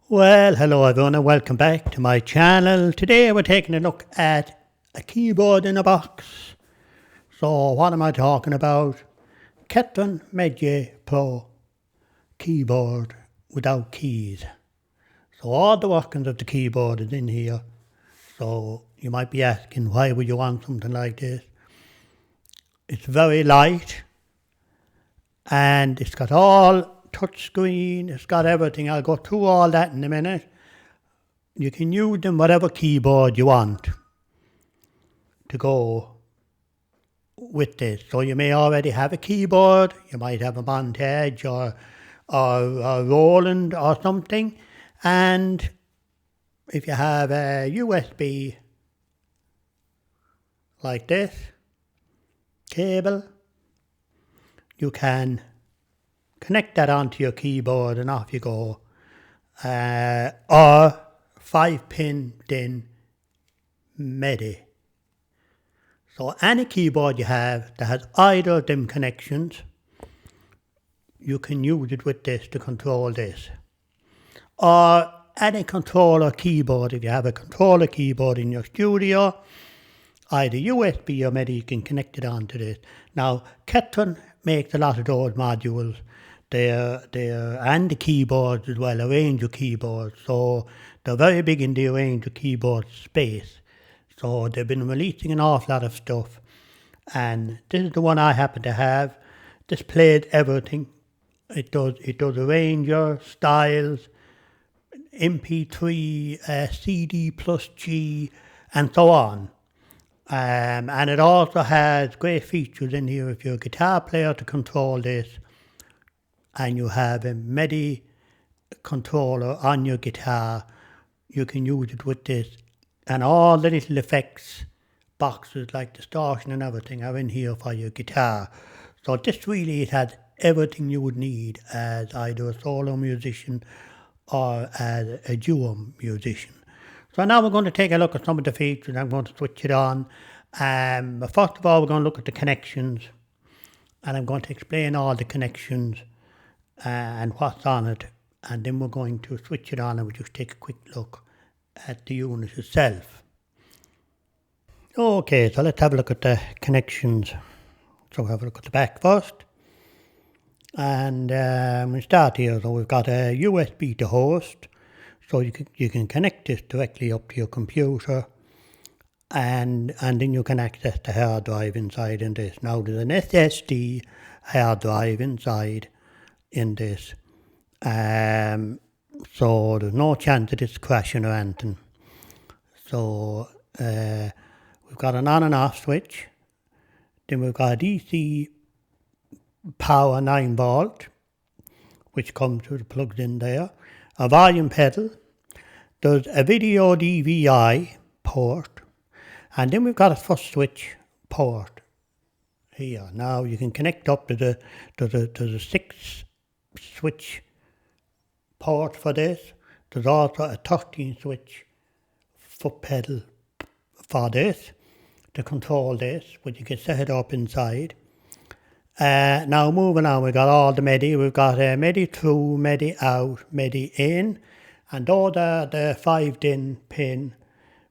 Well, hello everyone and welcome back to my channel. Today we're taking a look at a keyboard in a box. So what am I talking about? Ketron Midjay Pro keyboard without keys. So all the workings of the keyboard is in here. So you might be asking, why would you want something like this? It's very light and it's got all touchscreen, it's got everything. I'll go through all that in a minute. You can use them whatever keyboard you want to go with this. So you may already have a keyboard, you might have a Montage or a Roland or something, and if you have a USB like this cable, you can connect that onto your keyboard and off you go. Or 5-pin DIN MIDI. So any keyboard you have that has either of them connections, you can use it with this to control this. Or any controller keyboard, if you have a controller keyboard in your studio, either USB or MIDI, you can connect it onto this. Now, Ketron makes a lot of those modules. And the keyboards as well, a range of keyboards. So they're very big in the range of keyboard space. So they've been releasing an awful lot of stuff. And this is the one I happen to have. This plays everything. It does arranger, styles, MP3, CD plus G, and so on. And it also has great features in here if you're a guitar player to control this. And you have a MIDI controller on your guitar, you can use it with this. And all the little effects boxes like distortion and everything are in here for your guitar. So this really, it has everything you would need as either a solo musician or as a duo musician. So now we're going to take a look at some of the features. I'm going to switch it on. First of all, we're going to look at the connections. And I'm going to explain all the connections and what's on it, and then we're going to switch it on and we'll just take a quick look at the unit itself. Okay, so let's have a look at the connections. So we'll have a look at the back first, and we start here. So we've got a USB to host, so you can connect this directly up to your computer, and then you can access the hard drive inside in this. Now there's an SSD hard drive inside in this, so there's no chance that it's crashing or anything. So we've got an on and off switch, then we've got a DC power 9 volt which comes with plugged in there, a volume pedal, there's a video DVI port, and then we've got a first switch port here. Now you can connect up to the 6 switch port for this. There's also a 13 switch foot pedal for this to control this, but you can set it up inside. Now moving on, we've got all the MIDI. We've got MIDI through, MIDI out, MIDI in, and all the 5 DIN pin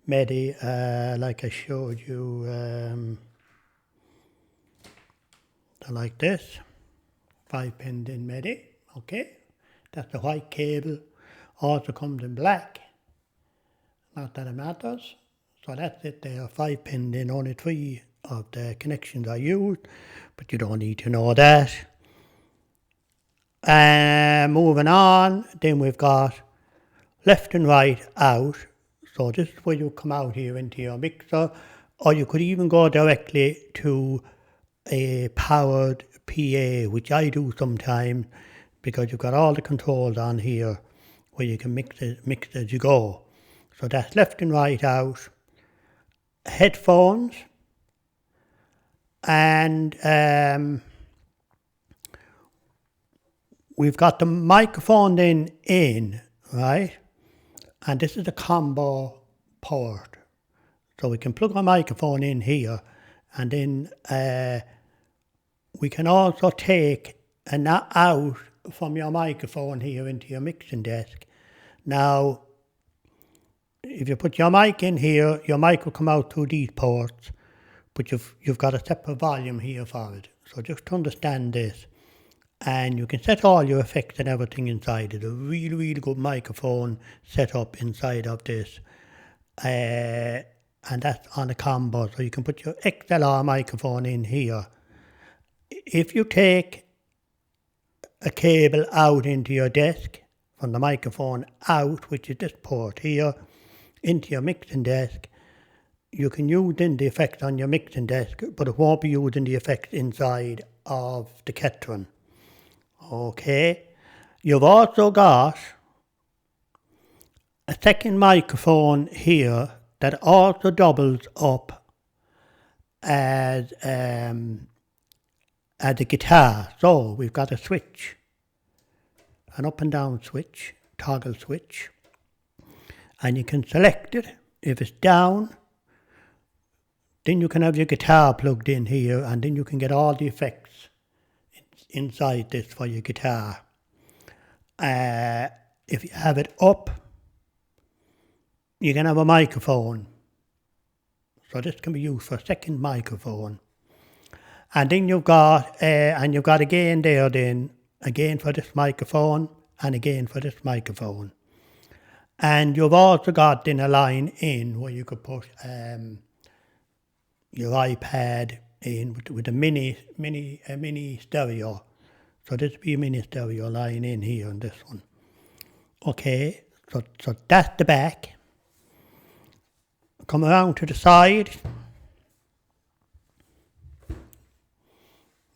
MIDI, like I showed you, like this, 5-pin DIN MIDI. Okay, that's the white cable. Also comes in black. Not that it matters. So that's it there, 5-pin DIN. Only 3 of the connections are used, but you don't need to know that. Moving on, then we've got left and right out. So this is where you come out here into your mixer, or you could even go directly to a powered PA, which I do sometimes, because you've got all the controls on here where you can mix as you go. So that's left and right out. Headphones, and we've got the microphone then in, right? And this is a combo port. So we can plug our microphone in here, and then we can also take a out from your microphone here into your mixing desk. Now, if you put your mic in here, your mic will come out through these ports, but you've got a separate volume here for it. So just understand this. And you can set all your effects and everything inside it. A really, really good microphone set up inside of this. And that's on a combo. So you can put your XLR microphone in here. If you take a cable out into your desk, from the microphone out, which is this port here, into your mixing desk, you can use in the effects on your mixing desk, but it won't be using the effects inside of the Ketron. Okay, you've also got a second microphone here that also doubles up as a guitar. So we've got a switch, an up and down switch, toggle switch, and you can select it. If it's down, then you can have your guitar plugged in here, and then you can get all the effects inside this for your guitar. If you have it up, you can have a microphone. So this can be used for a second microphone. And then you've got, again there then, again for this microphone, and again for this microphone. And you've also got then a line in where you could put your iPad in with a mini stereo. So this will be a mini stereo line in here on this one. Okay, so that's the back. Come around to the side.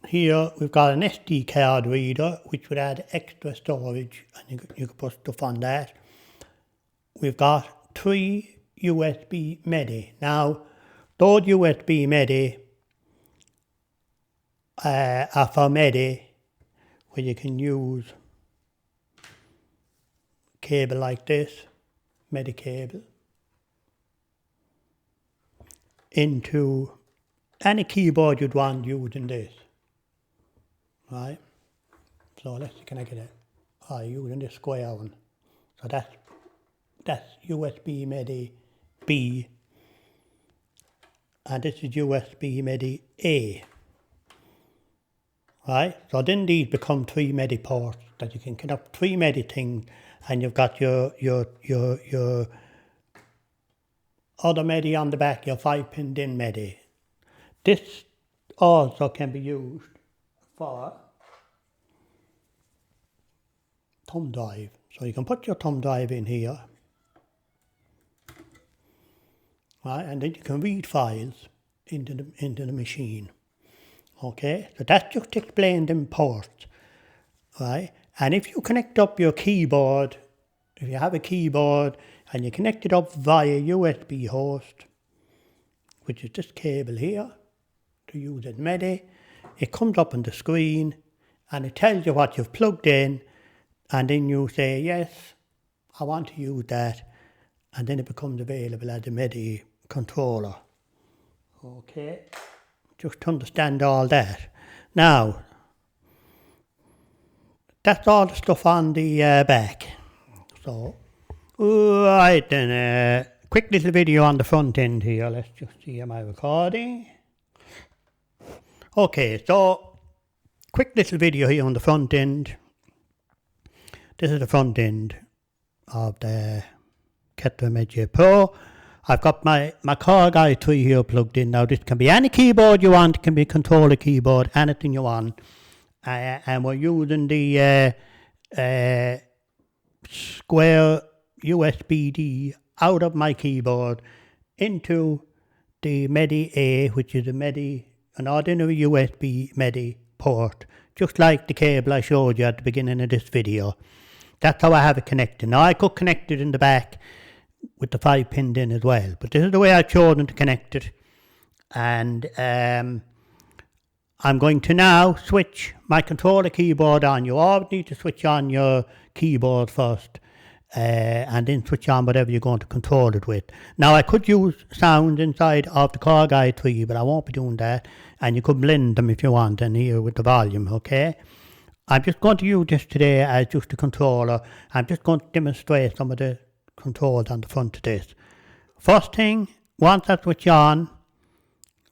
Here we've got an SD card reader, which would add extra storage, and you could put stuff on that. We've got 3 USB MIDI. Now, those USB MIDI are for MIDI, where you can use cable like this, MIDI cable, into any keyboard you'd want using this. Right? So let's connect it. Using this square one. So that's USB MIDI B, and this is USB MIDI A. Right? So then these become 3 MIDI ports that you can connect 3 MIDI things, and you've got your other MIDI on the back, your 5-pin DIN MIDI. This also can be used for thumb drive. So you can put your thumb drive in here, right, and then you can read files into the machine. Okay, so that's just explained in ports, right? And if you connect up your keyboard, if you have a keyboard and you connect it up via USB host, which is this cable here, to use as MIDI, it comes up on the screen and it tells you what you've plugged in, and then you say, yes, I want to use that, and then it becomes available as a MIDI controller. Okay, just to understand all that. Now, that's all the stuff on the back. So, right then, quick little video on the front end here. Let's just see, am I recording? Okay, so quick little video here on the front end. This is the front end of the Ketron Midjay Pro. I've got my Korg i3 here plugged in. Now this can be any keyboard you want, it can be a controller keyboard, anything you want. And we're using the square USB-D out of my keyboard into the MIDI A, which is an ordinary USB MIDI port, just like the cable I showed you at the beginning of this video. That's how I have it connected. Now I could connect it in the back with the 5-pin DIN as well, but this is the way I've chosen to connect it. And I'm going to now switch my controller keyboard on. You always need to switch on your keyboard first, and then switch on whatever you're going to control it with. Now I could use sounds inside of the Korg i3, but I won't be doing that, and you could blend them if you want in here with the volume, okay? I'm just going to use this today as just a controller. I'm just going to demonstrate some of the controls on the front of this. First thing, once I switch on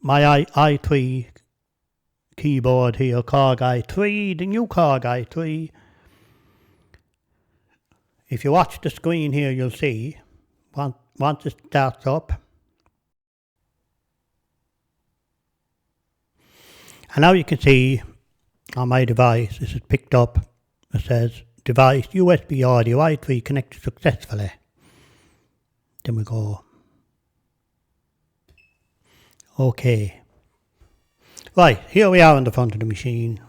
my i3 keyboard here, Korg i3, the new Korg i3, if you watch the screen here, you'll see, once it starts up, and now you can see on my device, this is picked up, it says, device USB audio i3 connected successfully. Then we go, okay. Right, here we are on the front of the machine,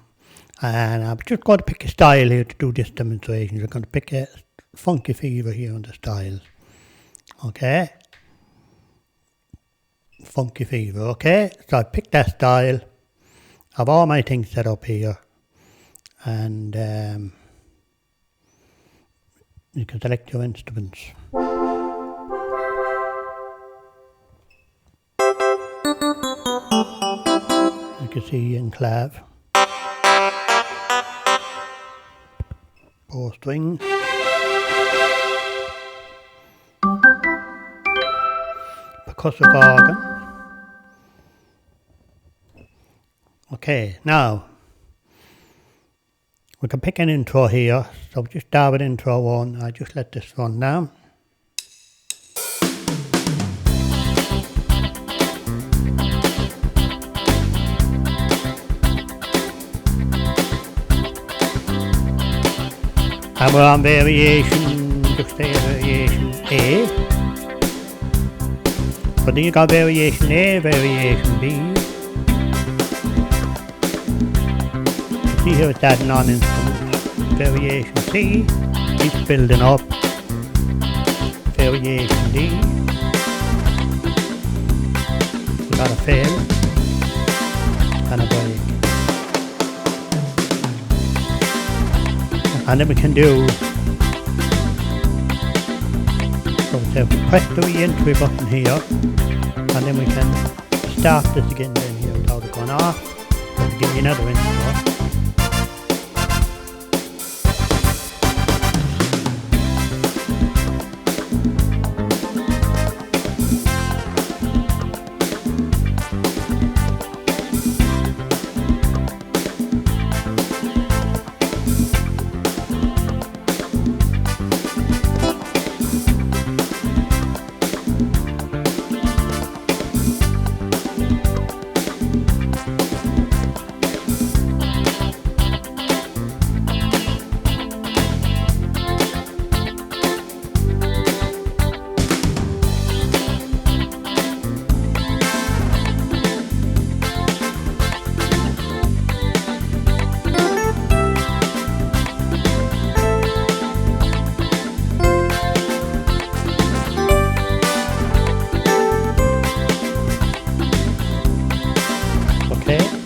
and I'm just going to pick a style here to do this demonstration. We're going to pick a Funky Fever here on the styles. Okay, Funky Fever, okay, so I picked that style. I have all my things set up here, and you can select your instruments. You can see enclave, 4 strings, percussive organ. Okay, now we can pick an intro here, so just start with intro 1. I just let this run now. And we're on variation, just say variation A. So then you got variation A, variation B. See here it's adding on instruments. Variation C keeps building up. Variation D. We got a fill and a break. And then we can do, so we press the re-entry button here, and then we can start this again then here without it going off. So we give you another intro.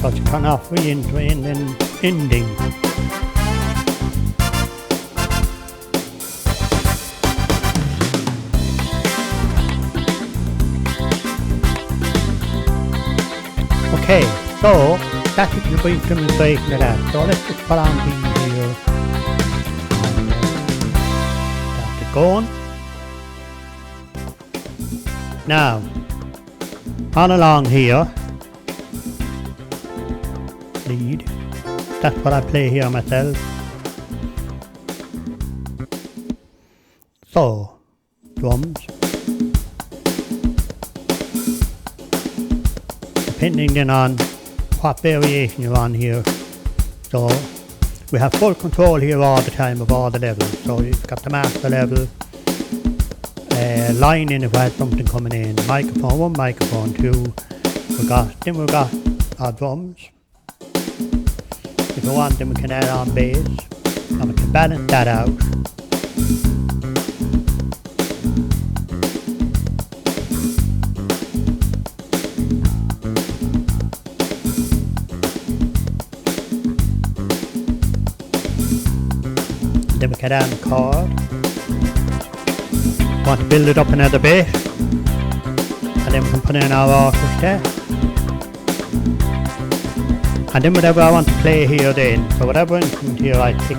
So to turn off re-entry and then ending. Okay, so that is the brief demonstration of that. So let's just put on these here and start it going. Now, on along here, lead, that's what I play here myself. So, drums, depending then on what variation you're on here. So, we have full control here all the time of all the levels. So you've got the master level, line in if we had something coming in, microphone 1, microphone 2, then we've got our drums. If we want, then we can add on bass, and we can balance that out. Then we can add a chord. Want to build it up another bit, and then we can put in our orchestra. And then whatever I want to play here then, so whatever instrument here I pick.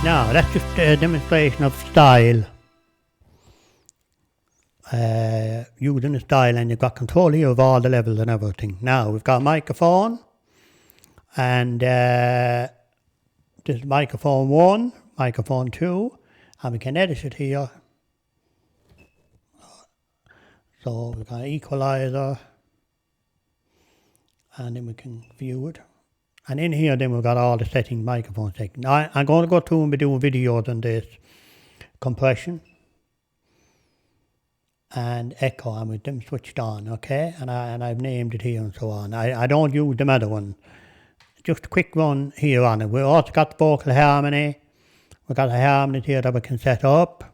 Now, that's just a demonstration of style. Using the style, and you've got control here of all the levels and everything. Now, we've got a microphone, and this is microphone 1, microphone 2, and we can edit it here. So we've got an equalizer, and then we can view it. And in here then we've got all the settings, microphone settings. Now I'm going to go through and be doing videos on this. Compression and echo, and with them switched on, okay? And I've named it here and so on. I don't use the other one. Just a quick run here on it. We've also got the vocal harmony. We've got a harmony here that we can set up.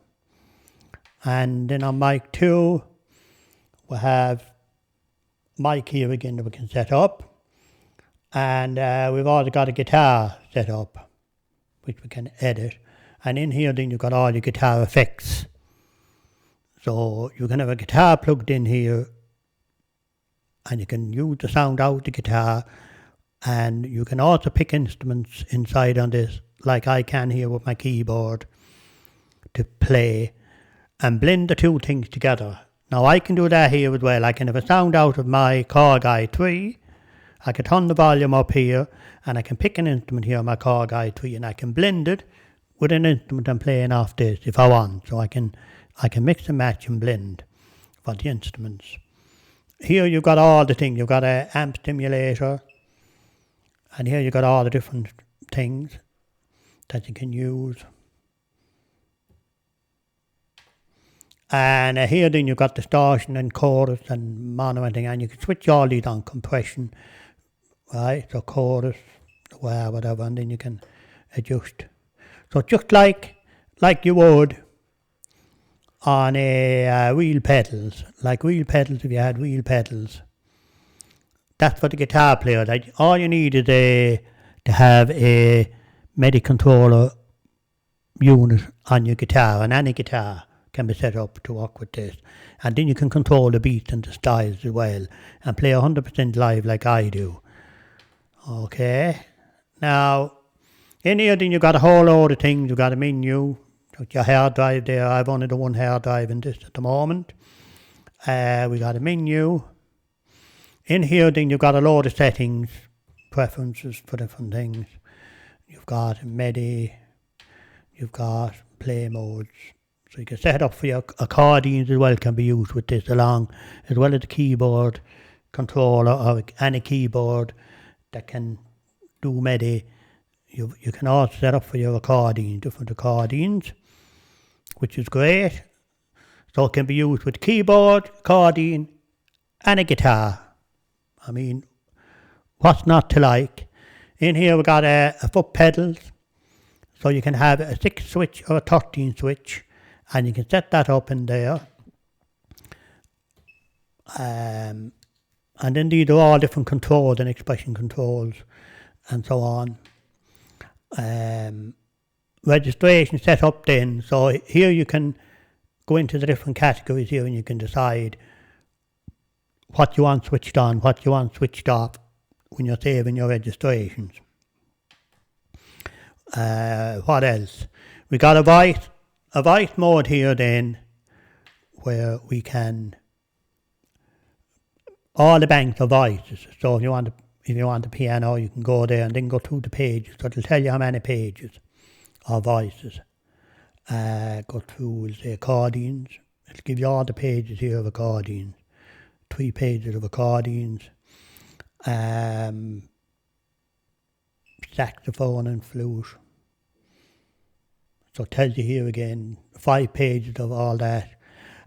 And then on mic 2, we have mic here again that we can set up. And we've also got a guitar set up, which we can edit. And in here then you've got all your guitar effects. So you can have a guitar plugged in here, and you can use the sound out the guitar. And you can also pick instruments inside on this, like I can here with my keyboard, to play and blend the two things together. Now I can do that here as well. I can have a sound out of my Korg i3. I can turn the volume up here, and I can pick an instrument here on my Korg i3, and I can blend it with an instrument I'm playing off this if I want. So I can mix and match and blend for the instruments. Here you've got all the things. You've got an amp stimulator, and here you've got all the different things that you can use. And here then you've got distortion and chorus and mono and thing, and you can switch all these on, compression, right? So chorus, whatever, and then you can adjust. So just like you would on a wheel pedals, like wheel pedals, if you had wheel pedals, that's for the guitar player. Like all you need is to have a MIDI controller unit on your guitar, and any guitar can be set up to work with this. And then you can control the beats and the styles as well, and play 100% live like I do. Okay, now in here then you've got a whole load of things. You've got a menu, your hard drive there. I've only the one hard drive in this at the moment. We got a menu. In here then you've got a load of settings, preferences for different things. You've got MIDI, you've got play modes. So you can set it up for your accordions as well, can be used with this along, as well as the keyboard controller or any keyboard that can do MIDI. You can also set up for your accordion, different accordions, which is great. So it can be used with keyboard, accordion, and a guitar. I mean, what's not to like? In here we got a foot pedals, so you can have a 6 switch or a 13 switch, and you can set that up in there. And then these are all different controls and expression controls and so on. Registration set up then, so here you can go into the different categories here, and you can decide what you want switched on, what you want switched off when you're saving your registrations. What else? We got a voice mode here then, where we can, all the banks are voices. So if you want the piano, you can go there and then go through the pages. So it'll tell you how many pages are voices. Go through the accordions. It'll give you all the pages here of accordions. 3 pages of accordions. Saxophone and flute. So it tells you here again 5 pages of all that.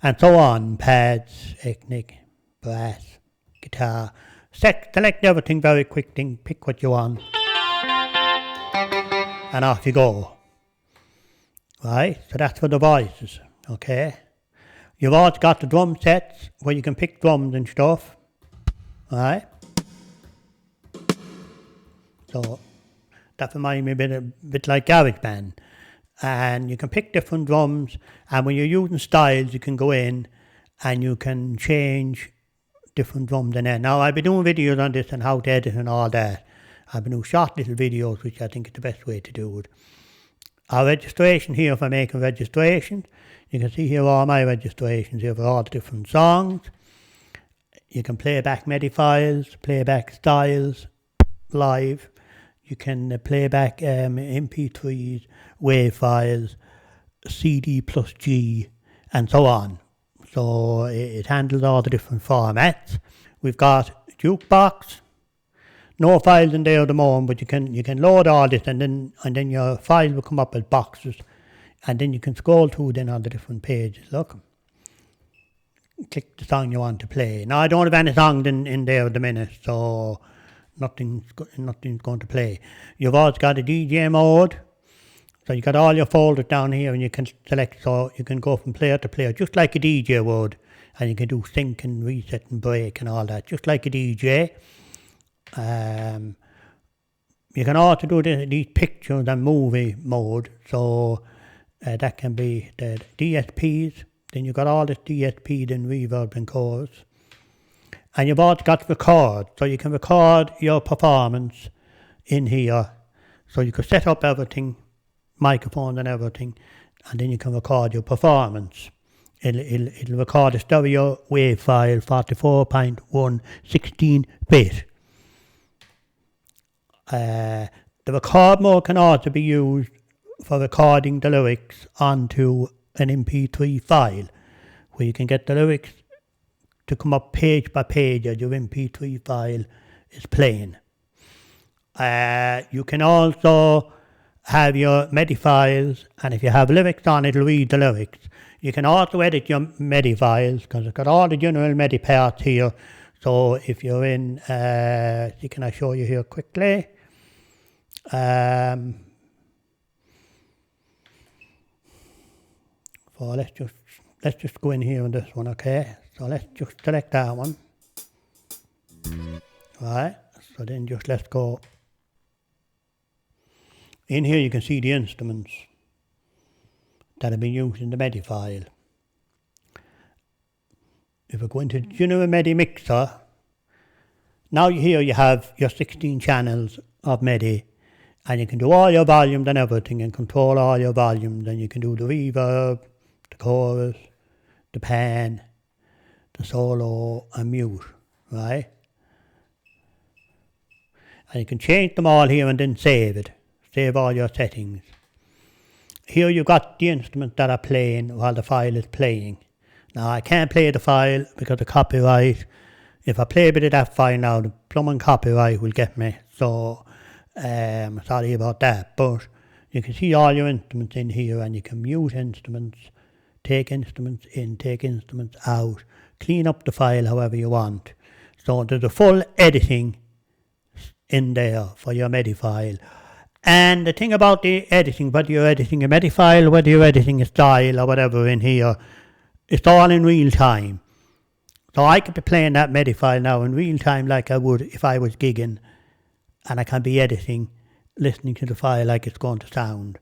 And so on. Pads, ethnic, brass. guitar. Select everything very quick, pick what you want, and off you go. Right, so that's for the voices, okay? You've also got the drum sets where you can pick drums and stuff, right? So that reminds me a bit like GarageBand. And you can pick different drums, and when you're using styles, you can go in and you can change different drums in there. Now, I've been doing videos on this and how to edit and all that. I've been doing short little videos, which I think is the best way to do it. Our registration here for making registrations. You can see here all my registrations here for all the different songs. You can play back MIDI files, play back styles live. You can play back MP3s, WAV files, CD plus G, and so on. So it handles all the different formats. We've got jukebox. No files in there at the moment, but you can load all this, and then your files will come up as boxes, and then you can scroll through then on the different pages. Look, click the song you want to play. Now I don't have any songs in there at the minute, so nothing's going to play. You've also got a DJ mode, so you got all your folders down here, and you can select, so you can go from player to player, just like a DJ would, and you can do sync and reset and break and all that, just like a DJ. You can also do these pictures and movie mode, so that can be the DSPs. Then you've got all this DSP and reverb and chorus. And you've also got record, so you can record your performance in here. So you can set up everything, microphones and everything, and then you can record your performance. It'll record a stereo wave file, 44.1 16-bit. The record mode can also be used for recording the lyrics onto an MP3 file, where you can get the lyrics to come up page by page as your MP3 file is playing. You can also have your MIDI files, and if you have lyrics on, it'll read the lyrics. You can also edit your MIDI files, because it's got all the general MIDI parts here. So if you're in, can I show you here quickly? So let's just go in here on this one, okay? So let's just select that one. Right, so then just let's go. In here you can see the instruments that have been used in the MIDI file. If we go into the general MIDI mixer, now here you have your 16 channels of MIDI, and you can do all your volumes and everything, and control all your volumes, and you can do the reverb, the chorus, the pan, the solo, and mute, right? And you can change them all here and then save it. Save all your settings. Here you've got the instruments that are playing while the file is playing. Now I can't play the file because of copyright. If I play a bit of that file now, the plumbing copyright will get me. So sorry about that. But you can see all your instruments in here, and you can mute instruments, take instruments in, take instruments out, clean up the file however you want. So there's a full editing in there for your MIDI file. And the thing about the editing, whether you're editing a MIDI file, whether you're editing a style or whatever in here, it's all in real time. So I could be playing that MIDI file now in real time like I would if I was gigging, and I can be editing, listening to the file like it's going to sound.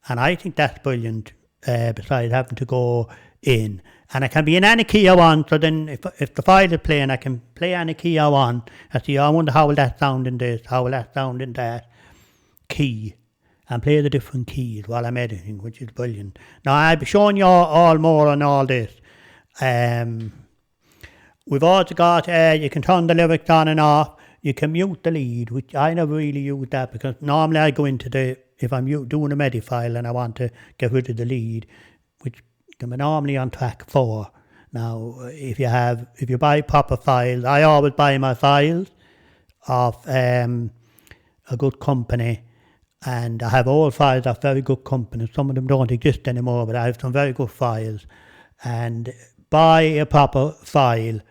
And I think that's brilliant, besides having to go in. And I can be in any key I want, so then if the file is playing, I can play any key I want. I see, I wonder how will that sound in this, how will that sound in that key, and play the different keys while I'm editing, which is brilliant. Now I'll be showing you all more on all this. We've also got, you can turn the lyrics on and off. You can mute the lead, which I never really use that, because normally I go into if I'm doing a MIDI file and I want to get rid of the lead, which can be normally on track 4. Now, if you buy proper files, I always buy my files of a good company, and I have old files of very good companies. Some of them don't exist anymore, but I have some very good files. And buy a proper file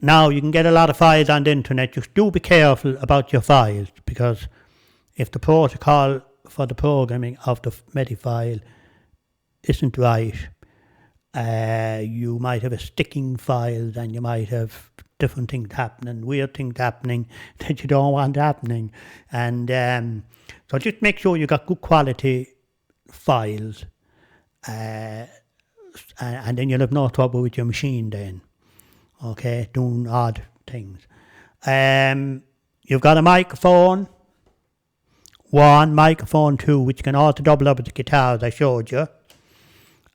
Now you can get a lot of files on the internet. Just do be careful about your files, because if the protocol for the programming of the MIDI file isn't right, you might have a sticking files, and you might have different things happening, weird things happening that you don't want happening. And so just make sure you got good quality files, and then you'll have no trouble with your machine then. Okay, doing odd things. You've got a microphone 1, microphone 2, which can also double up as a guitar, as I showed you.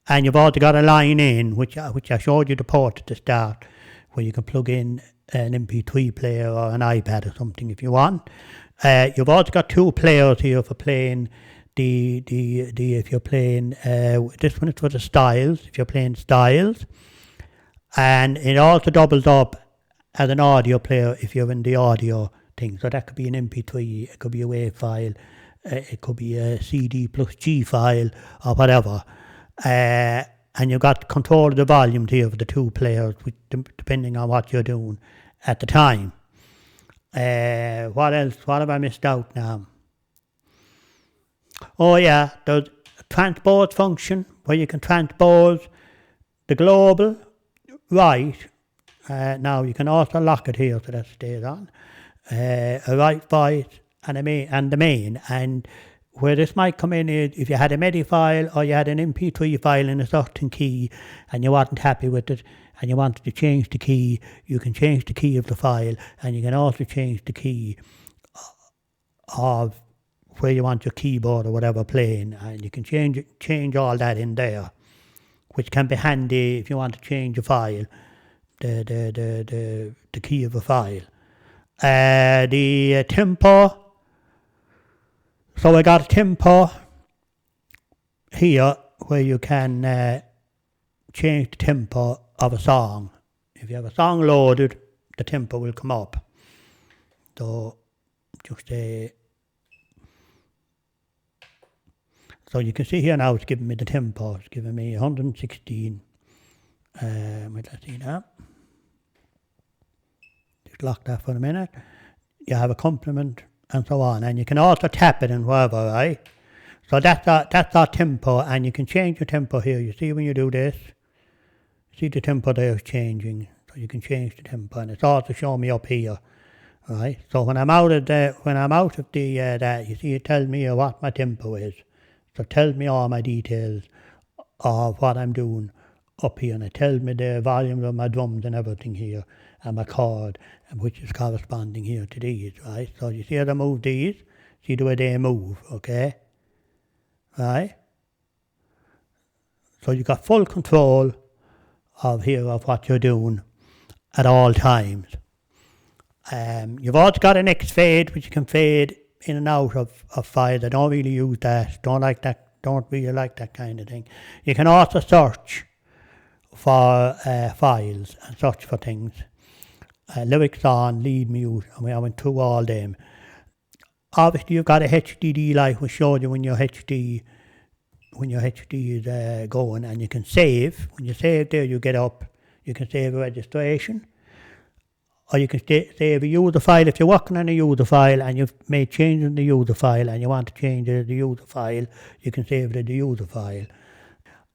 And you've also got a line in, which I showed you the port at the start, where you can plug in an MP3 player or an iPad or something if you want. You've also got 2 players here for playing if you're playing, this one is for the styles, if you're playing styles. And it also doubles up as an audio player if you're in the audio thing. So that could be an MP3, it could be a WAV file, it could be a CD plus G file or whatever. And you've got control of the volume here for the 2 players, depending on what you're doing at the time. What else? What have I missed out now? Oh yeah, there's a transpose function where you can transpose the global right. Now you can also lock it here so that stays on. A right voice and the main. And where this might come in is if you had a MIDI file or you had an MP3 file in a certain key and you wasn't happy with it and you wanted to change the key, you can change the key of the file, and you can also change the key of where you want your keyboard or whatever playing, and you can change all that in there, which can be handy if you want to change a file, the key of a file. The tempo. So I got a tempo here where you can change the tempo of a song. If you have a song loaded, the tempo will come up. So just so you can see here now it's giving me the tempo. It's giving me 116. Let's see now. Just lock that for a minute. You have a complement and so on, and you can also tap it and whatever, right? So that's our tempo, and you can change your tempo here. You see when you do this, see the tempo there is changing, so you can change the tempo, and it's also showing me up here, right? So when I'm out of that, you see it tells me what my tempo is. So it tells me all my details of what I'm doing up here, and it tells me the volume of my drums and everything here, and my chord, which is corresponding here to these, right? So you see how I move these? See the way they move, okay? Right? So you got full control of what you're doing at all times. You've also got an X fade, which you can fade in and out of files. I don't really use that. Don't really like that kind of thing. You can also search for files and search for things. Lyrics on, lead mute, I went through all them. Obviously you've got a HDD light which shows you when your HD is going, and you can save. When you save there, you get up, you can save a registration, or you can save a user file. If you're working on a user file and you've made changes in the user file and you want to change it to the user file, you can save it to the user file.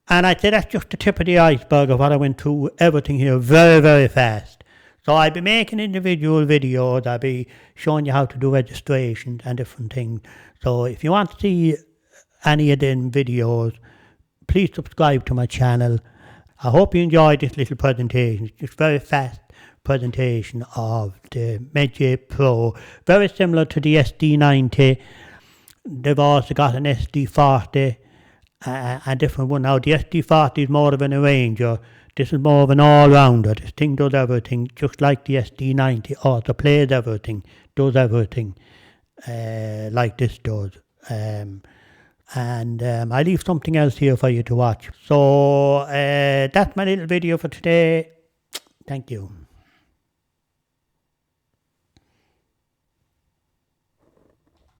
And I'd say that's just the tip of the iceberg of what I went through everything here very, very fast. So I'll be making individual videos. I'll be showing you how to do registrations and different things. So if you want to see any of them videos, please subscribe to my channel. I hope you enjoyed this little presentation. It's just very fast presentation of the Midjay Pro. Very similar to the SD90. They've also got an SD40, a different one. Now the SD40 is more of an arranger. This is more of an all-rounder. This thing does everything, just like the SD90. Also plays everything, does everything, like this does. And I leave something else here for you to watch. So that's my little video for today. Thank you.